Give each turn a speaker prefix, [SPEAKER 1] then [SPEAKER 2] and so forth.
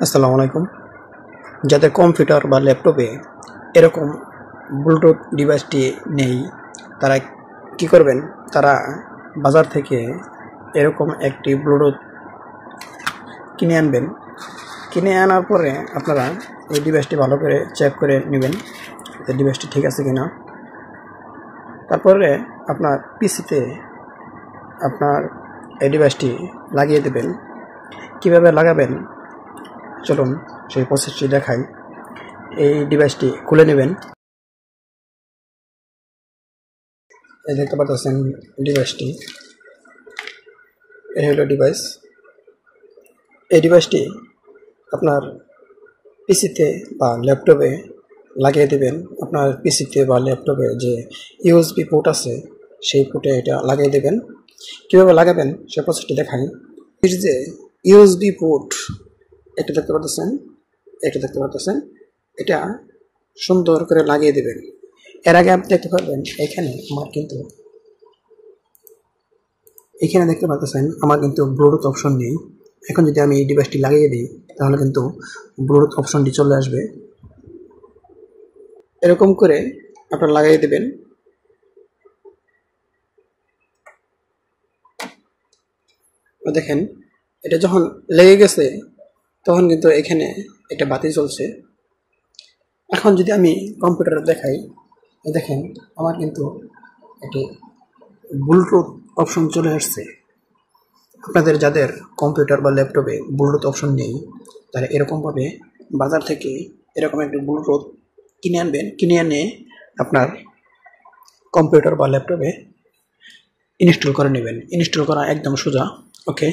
[SPEAKER 1] আসসালামু আলাইকুম। যাদের কম্পিউটার বা ল্যাপটপে এরকম ব্লুটুথ ডিভাইসটি নেই, তারা কি করবেন? তারা বাজার থেকে এরকম একটি ব্লুটুথ কিনে আনবেন। কিনে আনার পরে আপনারা এই ডিভাইসটি ভালো করে চেক করে নেবেন যে ডিভাইসটি ঠিক আছে কিনা। তারপরে আপনার পিসিতে আপনার এই ডিভাইসটি লাগিয়ে দেবেন। কিভাবে লাগাবেন চলুন সেই প্রসেসটি দেখাই। এই ডিভাইসটি খুলে নেবেন। এই দেখতে পাচ্ছেন ডিভাইসটি, এই হলো ডিভাইস। এই ডিভাইসটি আপনার পিসিতে বা ল্যাপটপে লাগিয়ে দেবেন। আপনার পিসিতে বা ল্যাপটপে যে ইউএসবি পোর্ট আছে সেই পোর্টে এটা লাগিয়ে দেবেন। কীভাবে লাগাবেন সে প্রসেসটি দেখাই। এর যে ইউএসবি পোর্ট এটা দেখতে পাচ্ছেন, এটা সুন্দর করে লাগিয়ে দেবেন। এর আগে আপনি দেখতে পারবেন এখানে দেখতে পাচ্ছেন আমার কিন্তু ব্লুটুথ অপশন নেই। এখন যদি আমি এই ডিভাইসটি লাগিয়ে দিই তাহলে কিন্তু ব্লুটুথ অপশনটি চলে আসবে। এরকম করে আপনারা লাগিয়ে দেবেন। দেখেন এটা যখন লেগে গেছে তখন কিন্তু এখানে একটা বাতি জ্বলছে। এখন যদি আমি কম্পিউটারে দেখাই, দেখেন আমার কিন্তু একটি ব্লুটুথ অপশন চলে আসছে। আপনাদের যাদের কম্পিউটার বা ল্যাপটপে ব্লুটুথ অপশন নেই তারা এরকমভাবে বাজার থেকে এরকম একটি ব্লুটুথ কিনে আনবেন। কিনে এনে আপনার কম্পিউটার বা ল্যাপটপে ইনস্টল করে নেবেন। ইনস্টল করা একদম সোজা। ওকে।